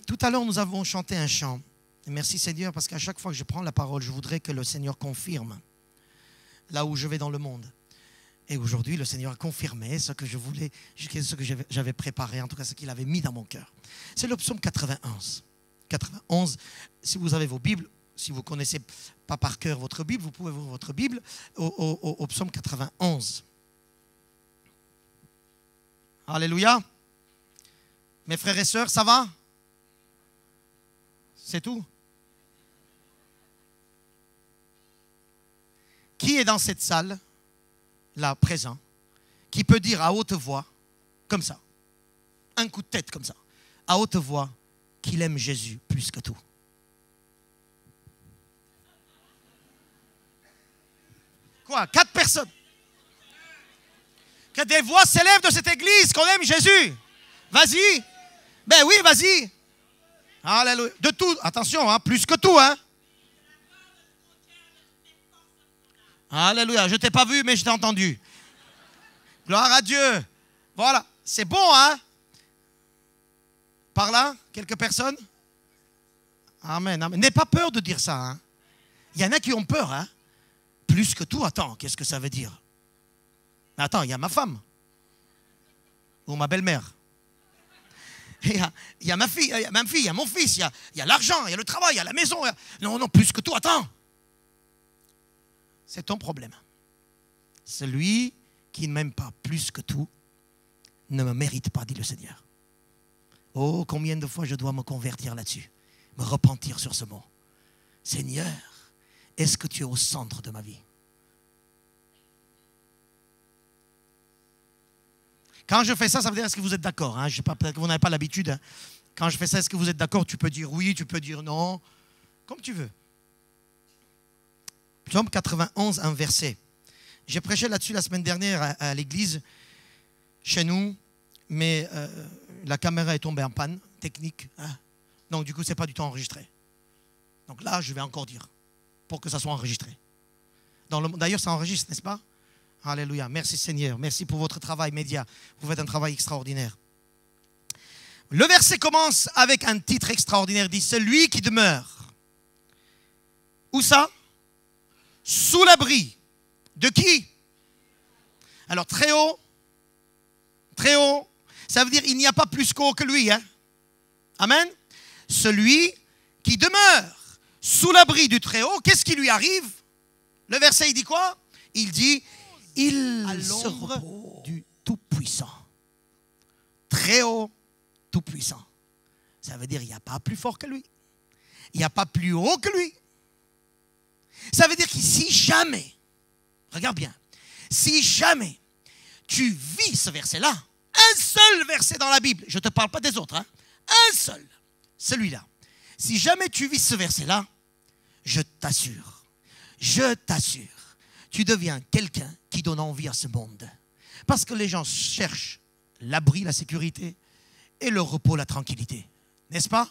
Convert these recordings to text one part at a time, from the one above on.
Tout à l'heure, nous avons chanté un chant. Et merci Seigneur, parce qu'à chaque fois que je prends la parole, je voudrais que le Seigneur confirme là où je vais dans le monde. Et aujourd'hui, le Seigneur a confirmé ce que je voulais, ce que j'avais préparé, en tout cas ce qu'il avait mis dans mon cœur. C'est le psaume 91. 91, si vous avez vos Bibles, si vous ne connaissez pas par cœur votre Bible, vous pouvez ouvrir votre Bible au psaume 91. Alléluia. Mes frères et sœurs, ça va? C'est tout? Qui est dans cette salle, là, présent, qui peut dire à haute voix, comme ça, un coup de tête comme ça, à haute voix, qu'il aime Jésus plus que tout? Quoi? 4 personnes? Que des voix s'élèvent de cette église, qu'on aime Jésus. Vas-y. Ben oui, vas-y. Alléluia. De tout, attention, hein, plus que tout, hein. Alléluia. Je ne t'ai pas vu, mais je t'ai entendu. Gloire à Dieu. Voilà. C'est bon, hein. Par là, quelques personnes? Amen, amen. N'aie pas peur de dire ça, hein. Il y en a qui ont peur, hein. Plus que tout, attends, qu'est-ce que ça veut dire? Attends, il y a ma femme. Ou ma belle-mère. Il y a ma fille, il y a mon fils, il y a l'argent, il y a le travail, il y a la maison. Non, non, plus que tout, attends. C'est ton problème. Celui qui ne m'aime pas plus que tout ne me mérite pas, dit le Seigneur. Oh, combien de fois je dois me convertir là-dessus, me repentir sur ce mot. Seigneur, est-ce que tu es au centre de ma vie? Quand je fais ça, ça veut dire est-ce que vous êtes d'accord, hein? Peut-être que vous n'avez pas l'habitude. Hein? Quand je fais ça, est-ce que vous êtes d'accord? Tu peux dire oui, tu peux dire non, comme tu veux. Psaume 91, un verset. J'ai prêché là-dessus la semaine dernière à l'église, chez nous, mais la caméra est tombée en panne technique. Hein? Donc du coup, ce n'est pas du tout enregistré. Donc là, je vais encore dire, pour que ça soit enregistré. D'ailleurs, ça enregistre, n'est-ce pas? Alléluia. Merci Seigneur. Merci pour votre travail média. Vous faites un travail extraordinaire. Le verset commence avec un titre extraordinaire. Il dit, celui qui demeure. Où ça? Sous l'abri. De qui? Alors très haut. Très haut. Ça veut dire il n'y a pas plus qu'haut que lui. Hein? Amen. Celui qui demeure sous l'abri du très haut. Qu'est-ce qui lui arrive? Le verset il dit quoi? Il dit il se repose du Tout-Puissant. Très haut, Tout-Puissant. Ça veut dire qu'il n'y a pas plus fort que lui. Il n'y a pas plus haut que lui. Ça veut dire que si jamais, regarde bien, si jamais tu vis ce verset-là, un seul verset dans la Bible, je ne te parle pas des autres, hein, un seul, celui-là. Si jamais tu vis ce verset-là, je t'assure, tu deviens quelqu'un qui donne envie à ce monde. Parce que les gens cherchent l'abri, la sécurité et le repos, la tranquillité. N'est-ce pas?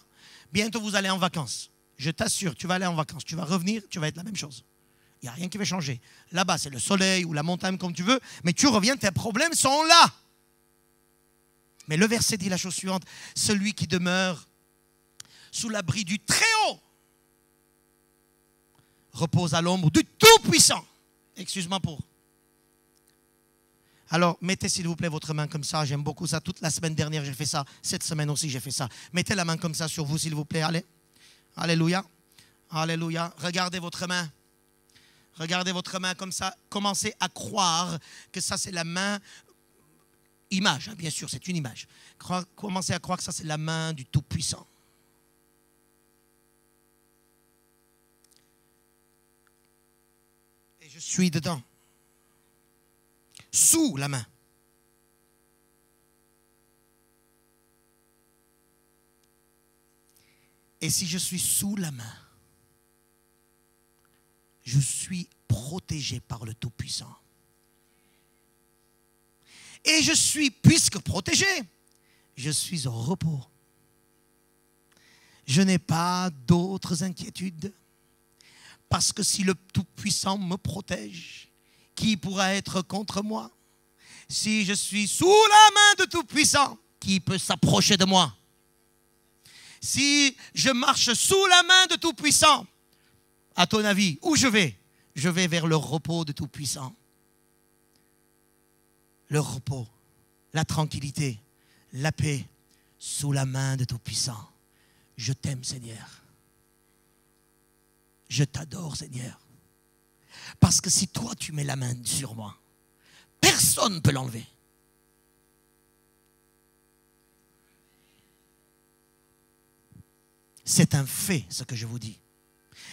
Bientôt vous allez en vacances. Je t'assure, tu vas aller en vacances. Tu vas revenir, tu vas être la même chose. Il n'y a rien qui va changer. Là-bas, c'est le soleil ou la montagne comme tu veux. Mais tu reviens, tes problèmes sont là. Mais le verset dit la chose suivante. Celui qui demeure sous l'abri du Très-Haut repose à l'ombre du Tout-Puissant. Excuse-moi pour. Alors, mettez s'il vous plaît votre main comme ça. J'aime beaucoup ça. Toute la semaine dernière, j'ai fait ça. Cette semaine aussi, j'ai fait ça. Mettez la main comme ça sur vous, s'il vous plaît. Allez. Alléluia. Alléluia. Regardez votre main. Regardez votre main comme ça. Commencez à croire que ça, c'est la main. Image, hein, bien sûr, c'est une image. Commencez à croire que ça, c'est la main du Tout-Puissant. Et je suis dedans. Sous la main. Et si je suis sous la main, je suis protégé par le Tout-Puissant. Et je suis, puisque protégé, je suis au repos. Je n'ai pas d'autres inquiétudes. Parce que si le Tout-Puissant me protège, qui pourra être contre moi? Si je suis sous la main du Tout-Puissant, qui peut s'approcher de moi? Si je marche sous la main de Tout-Puissant, à ton avis, où je vais? Je vais vers le repos de Tout-Puissant. Le repos, la tranquillité, la paix, sous la main de Tout-Puissant. Je t'aime, Seigneur. Je t'adore, Seigneur. Parce que si toi, tu mets la main sur moi, personne ne peut l'enlever. C'est un fait, ce que je vous dis.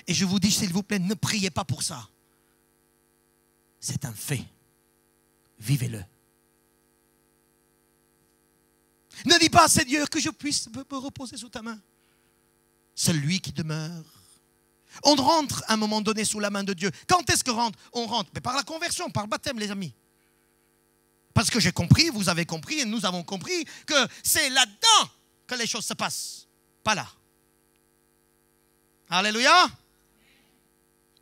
Et je vous dis, s'il vous plaît, ne priez pas pour ça. C'est un fait. Vivez-le. Ne dis pas, Seigneur, que je puisse me reposer sous ta main. Celui qui demeure. On rentre à un moment donné sous la main de Dieu. Quand est-ce que on rentre? Mais par la conversion, par le baptême, les amis. Parce que j'ai compris, vous avez compris, et nous avons compris que c'est là-dedans que les choses se passent. Pas là. Alléluia.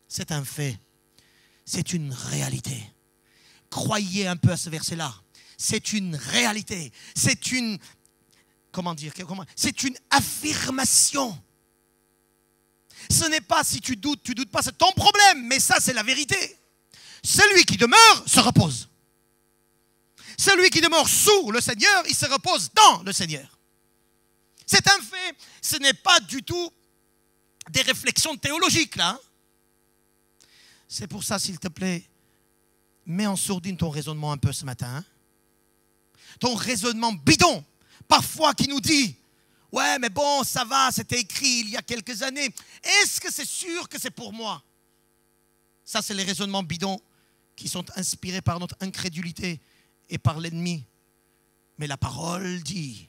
C'est un fait. C'est une réalité. Croyez un peu à ce verset-là. C'est une réalité. C'est une, c'est une affirmation. Ce n'est pas si tu doutes pas, c'est ton problème. Mais ça, c'est la vérité. Celui qui demeure se repose. Celui qui demeure sous le Seigneur, il se repose dans le Seigneur. C'est un fait. Ce n'est pas du tout des réflexions théologiques, là. C'est pour ça, s'il te plaît, mets en sourdine ton raisonnement un peu ce matin. Hein? Ton raisonnement bidon, parfois qui nous dit, ouais, mais bon, ça va, c'était écrit il y a quelques années. Est-ce que c'est sûr que c'est pour moi? Ça, c'est les raisonnements bidons qui sont inspirés par notre incrédulité et par l'ennemi. Mais la parole dit,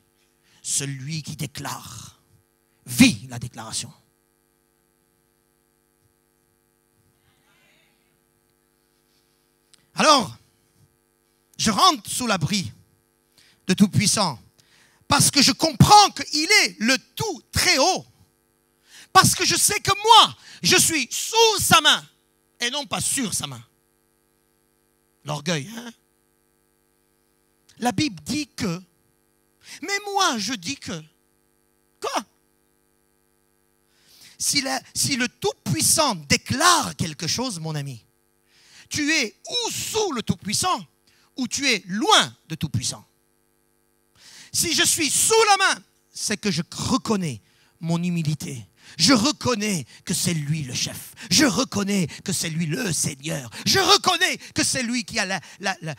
celui qui déclare, vit la déclaration. Alors, je rentre sous l'abri de Tout-Puissant parce que je comprends qu'il est le tout très haut. Parce que je sais que moi, je suis sous sa main et non pas sur sa main. L'orgueil, hein? La Bible dit que, mais moi je dis que. Quoi? Si le Tout-Puissant déclare quelque chose, mon ami, tu es ou sous le Tout-Puissant, ou tu es loin de Tout-Puissant. Si je suis sous la main, c'est que je reconnais mon humilité. Je reconnais que c'est lui le chef. Je reconnais que c'est lui le Seigneur. Je reconnais que c'est lui qui a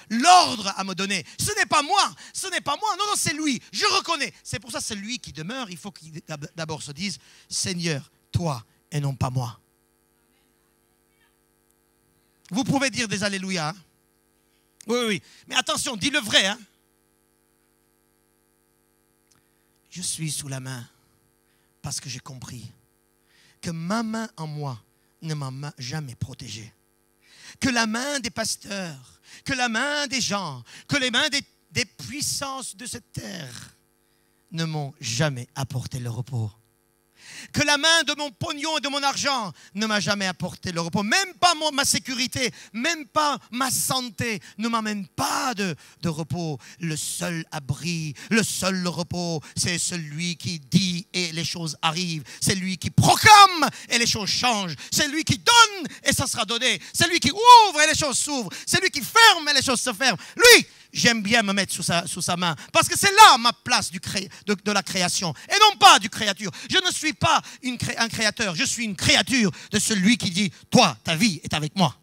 l'ordre à me donner. Ce n'est pas moi, ce n'est pas moi. Non, c'est lui. Je reconnais. C'est pour ça que c'est lui qui demeure. Il faut qu'il d'abord se dise, Seigneur, toi et non pas moi. Vous pouvez dire des alléluia. Hein? Oui. Mais attention, dis le vrai. Hein? Je suis sous la main parce que j'ai compris que ma main en moi ne m'a jamais protégé. Que la main des pasteurs, que la main des gens, que les mains des puissances de cette terre ne m'ont jamais apporté le repos. Que la main de mon pognon et de mon argent ne m'a jamais apporté le repos. Même pas ma sécurité, même pas ma santé ne m'amène pas de repos. Le seul abri, le seul repos, c'est celui qui dit et les choses arrivent. C'est lui qui proclame et les choses changent. C'est lui qui donne et ça sera donné. C'est lui qui ouvre et les choses s'ouvrent. C'est lui qui ferme et les choses se ferment. Lui, j'aime bien me mettre sous sa main parce que c'est là ma place de la création et non pas du créature. Je ne suis pas un créateur, je suis une créature de celui qui dit, toi, ta vie est avec moi.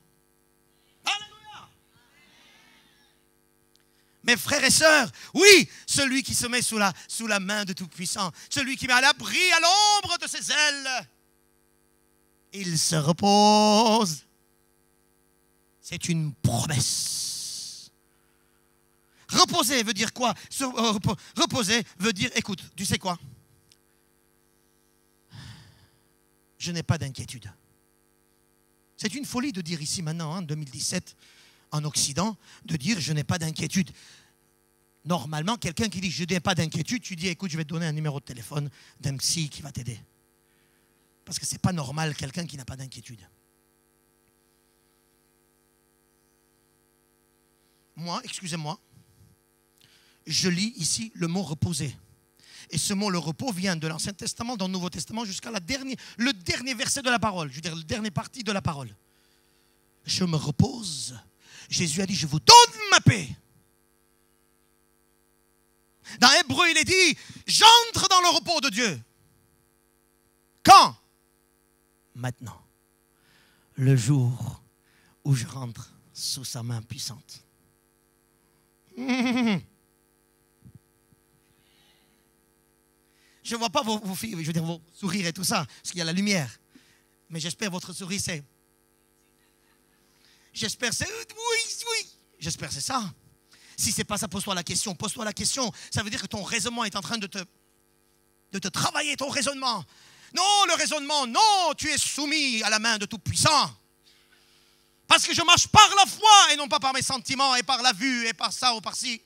Alléluia. Mes frères et sœurs, oui, celui qui se met sous la main de Tout-Puissant, celui qui met à l'abri, à l'ombre de ses ailes, il se repose. C'est une promesse. Reposer veut dire quoi? Reposer veut dire, écoute, tu sais quoi? Je n'ai pas d'inquiétude. C'est une folie de dire ici maintenant, en 2017, en Occident, de dire je n'ai pas d'inquiétude. Normalement, quelqu'un qui dit je n'ai pas d'inquiétude, tu dis écoute, je vais te donner un numéro de téléphone d'un psy qui va t'aider. Parce que ce n'est pas normal quelqu'un qui n'a pas d'inquiétude. Moi, excusez-moi, je lis ici le mot reposer. Et ce mot, le repos, vient de l'Ancien Testament, dans le Nouveau Testament, jusqu'à le dernier verset de la parole. Je veux dire, la dernière partie de la parole. Je me repose. Jésus a dit, je vous donne ma paix. Dans Hébreu, il est dit, j'entre dans le repos de Dieu. Quand? Maintenant. Le jour où je rentre sous sa main puissante. Je ne vois pas vos sourires et tout ça, parce qu'il y a la lumière. Mais j'espère votre sourire, c'est... J'espère c'est... Oui. J'espère c'est ça. Si ce n'est pas ça, pose-toi la question. Pose-toi la question. Ça veut dire que ton raisonnement est en train de te travailler, ton raisonnement. Non, le raisonnement, non, tu es soumis à la main de Tout-Puissant. Parce que je marche par la foi et non pas par mes sentiments et par la vue et par ça ou par ci.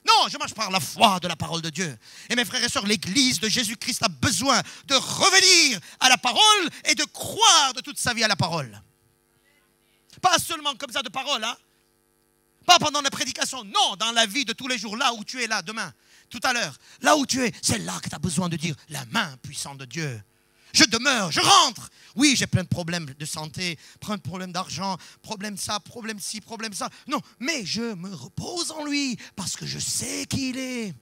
Non, je marche par la foi de la parole de Dieu. Et mes frères et sœurs, l'Église de Jésus-Christ a besoin de revenir à la parole et de croire de toute sa vie à la parole. Pas seulement comme ça de parole, hein? Pas pendant la prédication, non, dans la vie de tous les jours, là où tu es là, demain, tout à l'heure, là où tu es, c'est là que tu as besoin de dire la main puissante de Dieu. Je demeure, je rentre. Oui, j'ai plein de problèmes de santé, plein de problèmes d'argent, problème ça, problème ci, problème ça. Non, mais je me repose en lui parce que je sais qui il est.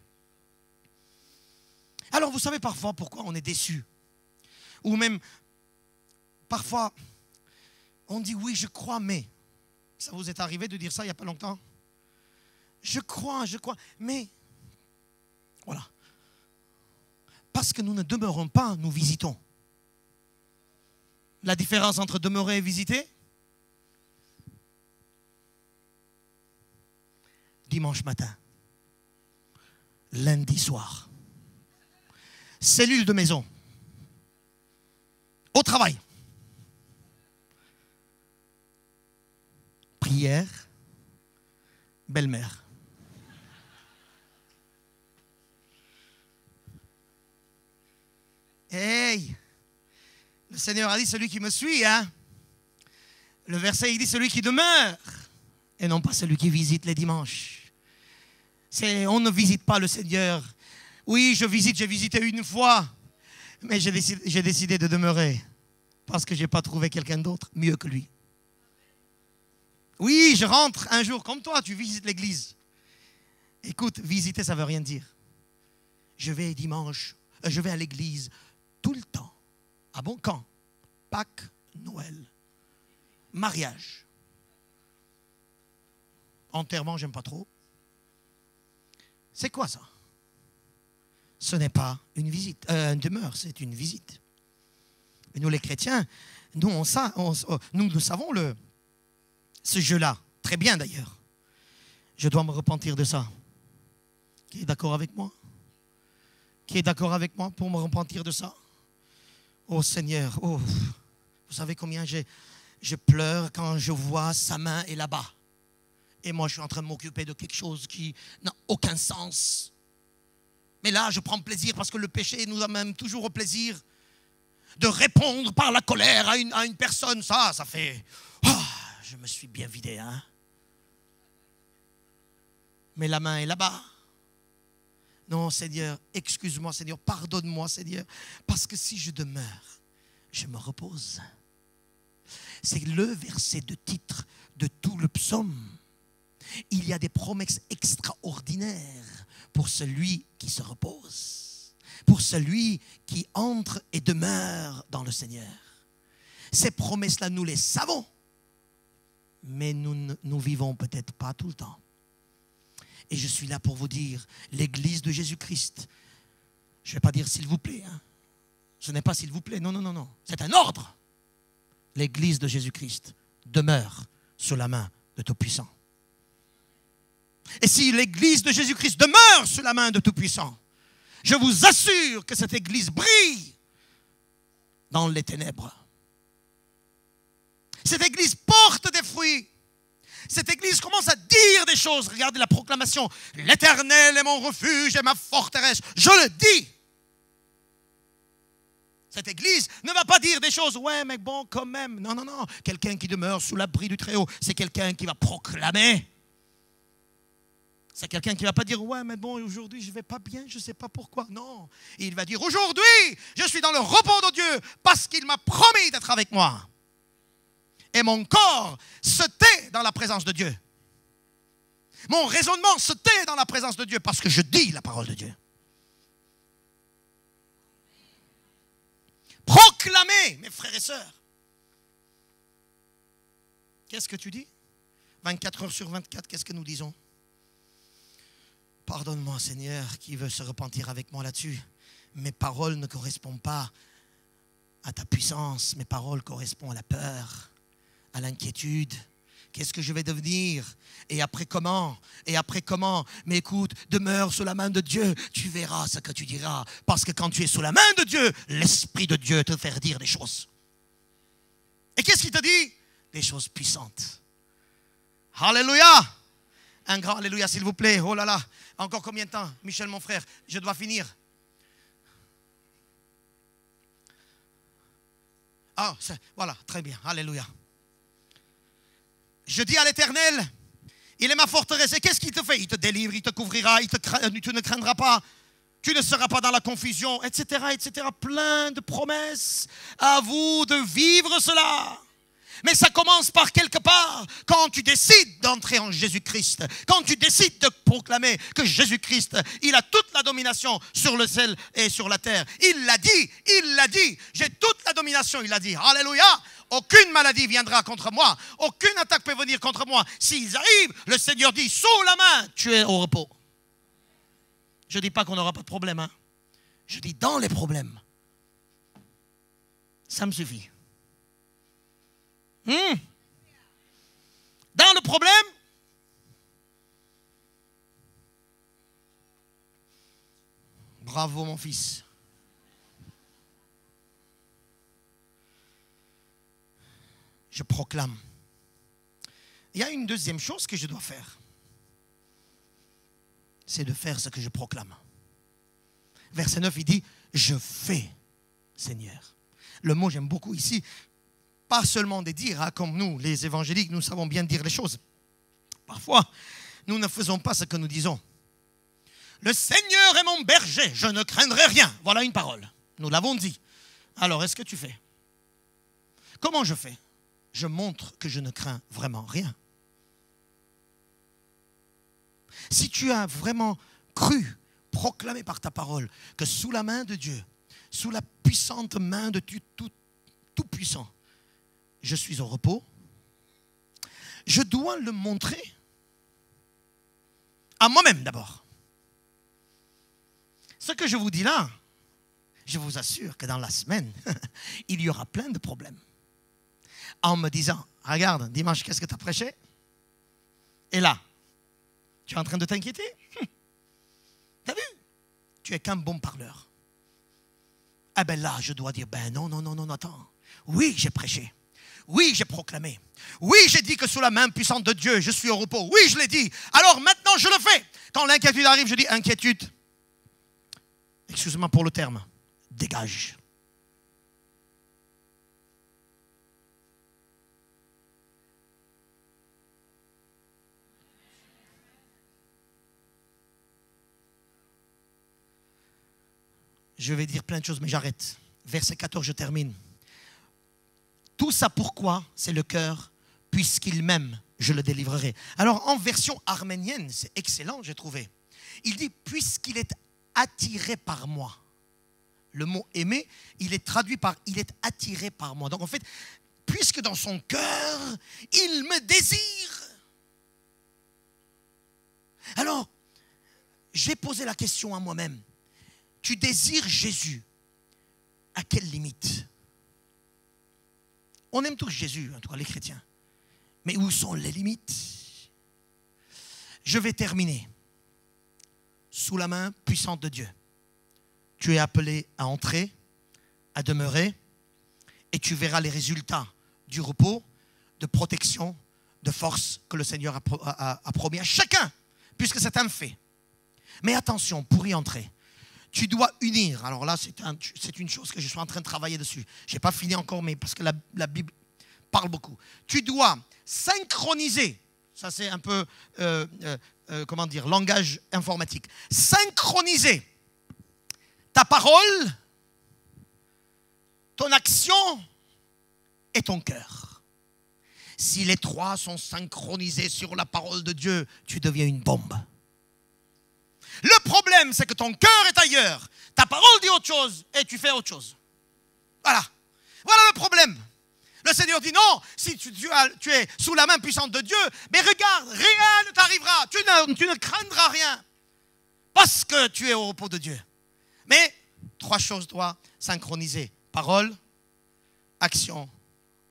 Alors, vous savez parfois pourquoi on est déçu. Ou même, parfois, on dit oui, je crois, mais. Ça vous est arrivé de dire ça il n'y a pas longtemps? Je crois, mais. Voilà. Parce que nous ne demeurons pas, nous visitons. La différence entre demeurer et visiter? Dimanche matin, lundi soir, cellule de maison, au travail, prière, belle-mère. Hey! Le Seigneur a dit celui qui me suit, hein? Le verset, il dit celui qui demeure et non pas celui qui visite les dimanches. On ne visite pas le Seigneur. Oui, j'ai visité une fois, mais j'ai décidé de demeurer parce que je n'ai pas trouvé quelqu'un d'autre mieux que lui. Oui, je rentre un jour comme toi, tu visites l'église. Écoute, visiter, ça ne veut rien dire. Je vais à l'église tout le temps. Ah bon, quand? Pâques, Noël, mariage. Enterrement, j'aime pas trop. C'est quoi ça? Ce n'est pas une visite, une demeure, c'est une visite. Et nous les chrétiens, nous savons ce jeu-là, très bien d'ailleurs. Je dois me repentir de ça. Qui est d'accord avec moi? Qui est d'accord avec moi pour me repentir de ça? Oh Seigneur, oh, vous savez combien je pleure quand je vois sa main est là-bas. Et moi, je suis en train de m'occuper de quelque chose qui n'a aucun sens. Mais là, je prends plaisir parce que le péché nous amène toujours au plaisir de répondre par la colère à une personne. Ça fait... Oh, je me suis bien vidé, hein. Mais la main est là-bas. Non, Seigneur, excuse-moi, Seigneur, pardonne-moi, Seigneur, parce que si je demeure, je me repose. C'est le verset de titre de tout le psaume. Il y a des promesses extraordinaires pour celui qui se repose, pour celui qui entre et demeure dans le Seigneur. Ces promesses-là, nous les savons, mais nous vivons peut-être pas tout le temps. Et je suis là pour vous dire, l'Église de Jésus-Christ, je ne vais pas dire s'il vous plaît, hein. Ce n'est pas s'il vous plaît, non, c'est un ordre. L'Église de Jésus-Christ demeure sous la main de Tout-Puissant. Et si l'Église de Jésus-Christ demeure sous la main de Tout-Puissant, je vous assure que cette Église brille dans les ténèbres. Cette Église porte des fruits. Cette Église commence à dire des choses. Regardez la proclamation. L'Éternel est mon refuge et ma forteresse. Je le dis. Cette Église ne va pas dire des choses. Ouais, mais bon, quand même. Non. Quelqu'un qui demeure sous l'abri du Très-Haut, c'est quelqu'un qui va proclamer. C'est quelqu'un qui ne va pas dire, ouais, mais bon, aujourd'hui, je ne vais pas bien, je ne sais pas pourquoi. Non, il va dire, aujourd'hui, je suis dans le repos de Dieu parce qu'il m'a promis d'être avec moi. Et mon corps se tait dans la présence de Dieu. Mon raisonnement se tait dans la présence de Dieu parce que je dis la parole de Dieu. Proclamez, mes frères et sœurs. Qu'est-ce que tu dis? 24 heures sur 24, qu'est-ce que nous disons? Pardonne-moi, Seigneur, qui veut se repentir avec moi là-dessus. Mes paroles ne correspondent pas à ta puissance. Mes paroles correspondent à la peur, à l'inquiétude. Qu'est-ce que je vais devenir? Et après comment? Et après comment? Mais écoute, demeure sous la main de Dieu. Tu verras ce que tu diras. Parce que quand tu es sous la main de Dieu, l'Esprit de Dieu te fait dire des choses. Et qu'est-ce qu'il te dit? Des choses puissantes. Alléluia! Un grand alléluia, s'il vous plaît. Oh là là. Encore combien de temps? Michel, mon frère, je dois finir. Ah, voilà, très bien. Alléluia. Je dis à l'Éternel, il est ma forteresse. Et qu'est-ce qu'il te fait? Il te délivre, il te couvrira, tu ne craindras pas. Tu ne seras pas dans la confusion, etc., etc. Plein de promesses. À vous de vivre cela. Mais ça commence par quelque part, quand tu décides d'entrer en Jésus-Christ, quand tu décides de proclamer que Jésus-Christ, il a toute la domination sur le ciel et sur la terre. Il l'a dit, j'ai toute la domination, il a dit, alléluia, aucune maladie viendra contre moi, aucune attaque peut venir contre moi. S'ils arrivent, le Seigneur dit, sous la main, tu es au repos. Je ne dis pas qu'on n'aura pas de problème, hein. Je dis dans les problèmes, ça me suffit. Dans le problème, bravo mon fils. Je proclame. Il y a une deuxième chose que je dois faire. C'est de faire ce que je proclame. Verset 9, il dit, je fais, Seigneur. Le mot, j'aime beaucoup ici. Pas seulement de dire, hein, comme nous, les évangéliques, nous savons bien dire les choses. Parfois, nous ne faisons pas ce que nous disons. Le Seigneur est mon berger, je ne craindrai rien. Voilà une parole. Nous l'avons dit. Alors, est-ce que tu fais? Comment je fais? Je montre que je ne crains vraiment rien. Si tu as vraiment cru, proclamé par ta parole, que sous la main de Dieu, sous la puissante main de Tout-Puissant, je suis au repos, je dois le montrer à moi-même d'abord. Ce que je vous dis là, je vous assure que dans la semaine, il y aura plein de problèmes. En me disant, regarde, dimanche, qu'est-ce que tu as prêché? Et là, tu es en train de t'inquiéter? T'as vu? Tu es qu'un bon parleur. Ah ben là, je dois dire, ben non, attends. Oui, j'ai prêché. Oui, j'ai proclamé. Oui, j'ai dit que sous la main puissante de Dieu, je suis au repos. Oui, je l'ai dit. Alors maintenant, je le fais. Quand l'inquiétude arrive, je dis, inquiétude. Excuse-moi pour le terme. Dégage. Je vais dire plein de choses, mais j'arrête. Verset 14, je termine. Tout ça pourquoi? C'est le cœur, puisqu'il m'aime, je le délivrerai. Alors en version arménienne, c'est excellent, j'ai trouvé. Il dit, puisqu'il est attiré par moi. Le mot aimer, il est traduit par, il est attiré par moi. Donc en fait, puisque dans son cœur, il me désire. Alors, j'ai posé la question à moi-même. Tu désires Jésus, à quelle limite? On aime tous Jésus, en tout cas les chrétiens. Mais où sont les limites? Je vais terminer. Sous la main puissante de Dieu, tu es appelé à entrer, à demeurer, et tu verras les résultats du repos, de protection, de force que le Seigneur a promis à chacun, puisque c'est un fait. Mais attention, pour y entrer, tu dois unir. Alors là, c'est une chose que je suis en train de travailler dessus. Je n'ai pas fini encore, mais parce que la Bible parle beaucoup. Tu dois synchroniser. Ça, c'est un peu langage informatique. Synchroniser ta parole, ton action et ton cœur. Si les trois sont synchronisés sur la parole de Dieu, tu deviens une bombe. Le problème, c'est que ton cœur est ailleurs. Ta parole dit autre chose et tu fais autre chose. Voilà. Voilà le problème. Le Seigneur dit non, si tu es sous la main puissante de Dieu, mais regarde, rien ne t'arrivera. Tu ne craindras rien parce que tu es au repos de Dieu. Mais trois choses doivent synchroniser. Parole, action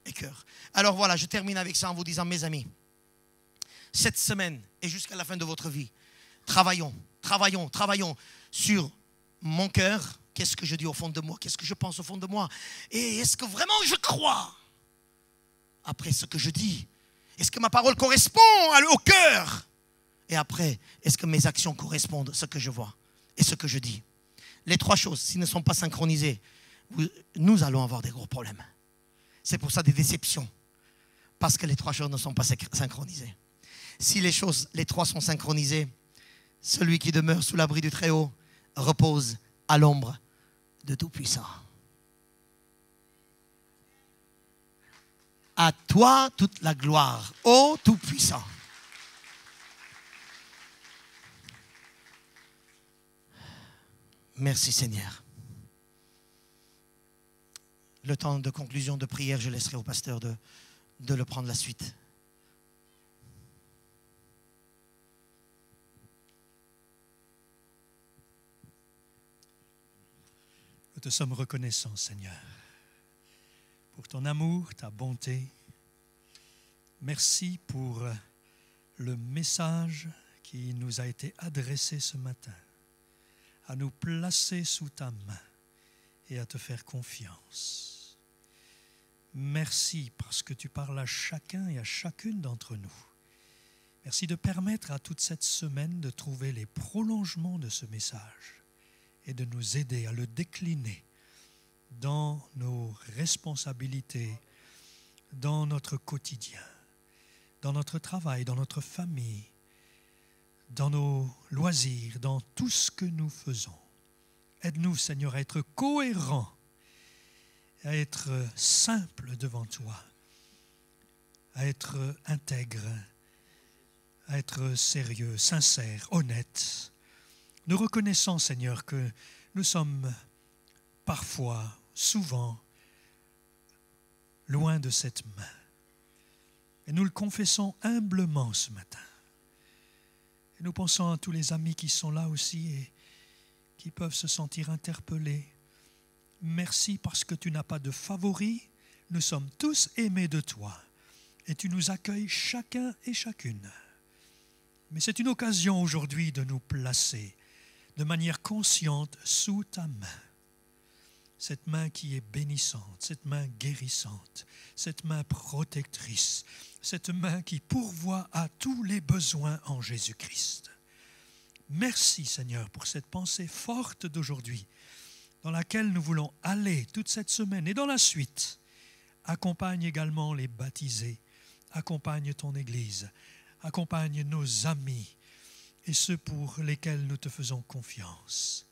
et cœur. Alors voilà, je termine avec ça en vous disant, mes amis, cette semaine et jusqu'à la fin de votre vie, travaillons sur mon cœur. Qu'est-ce que je dis au fond de moi? Qu'est-ce que je pense au fond de moi? Et est-ce que vraiment je crois après ce que je dis? Est-ce que ma parole correspond au cœur? Et après, est-ce que mes actions correspondent à ce que je vois et ce que je dis? Les trois choses, s'ils ne sont pas synchronisées, nous allons avoir des gros problèmes. C'est pour ça des déceptions. Parce que les trois choses ne sont pas synchronisées. Si les trois sont synchronisées, celui qui demeure sous l'abri du Très-Haut repose à l'ombre de Tout-Puissant. À toi toute la gloire, ô Tout-Puissant. Merci Seigneur. Le temps de conclusion de prière, je laisserai au pasteur de le prendre la suite. Nous te sommes reconnaissants, Seigneur, pour ton amour, ta bonté. Merci pour le message qui nous a été adressé ce matin, à nous placer sous ta main et à te faire confiance. Merci parce que tu parles à chacun et à chacune d'entre nous. Merci de permettre à toute cette semaine de trouver les prolongements de ce message et de nous aider à le décliner dans nos responsabilités, dans notre quotidien, dans notre travail, dans notre famille, dans nos loisirs, dans tout ce que nous faisons. Aide-nous, Seigneur, à être cohérents, à être simples devant toi, à être intègres, à être sérieux, sincères, honnêtes. Nous reconnaissons, Seigneur, que nous sommes parfois, souvent, loin de cette main. Et nous le confessons humblement ce matin. Et nous pensons à tous les amis qui sont là aussi et qui peuvent se sentir interpellés. Merci parce que tu n'as pas de favoris. Nous sommes tous aimés de toi. Et tu nous accueilles chacun et chacune. Mais c'est une occasion aujourd'hui de nous placer de manière consciente sous ta main. Cette main qui est bénissante, cette main guérissante, cette main protectrice, cette main qui pourvoit à tous les besoins en Jésus-Christ. Merci Seigneur pour cette pensée forte d'aujourd'hui dans laquelle nous voulons aller toute cette semaine et dans la suite. Accompagne également les baptisés, accompagne ton Église, accompagne nos amis et ceux pour lesquels nous te faisons confiance.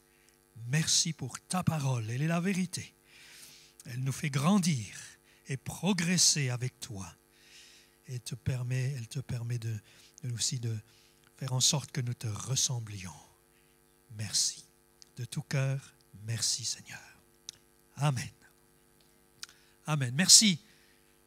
Merci pour ta parole, elle est la vérité. Elle nous fait grandir et progresser avec toi. Et elle te permet aussi de faire en sorte que nous te ressemblions. Merci. De tout cœur, merci Seigneur. Amen. Amen. Merci.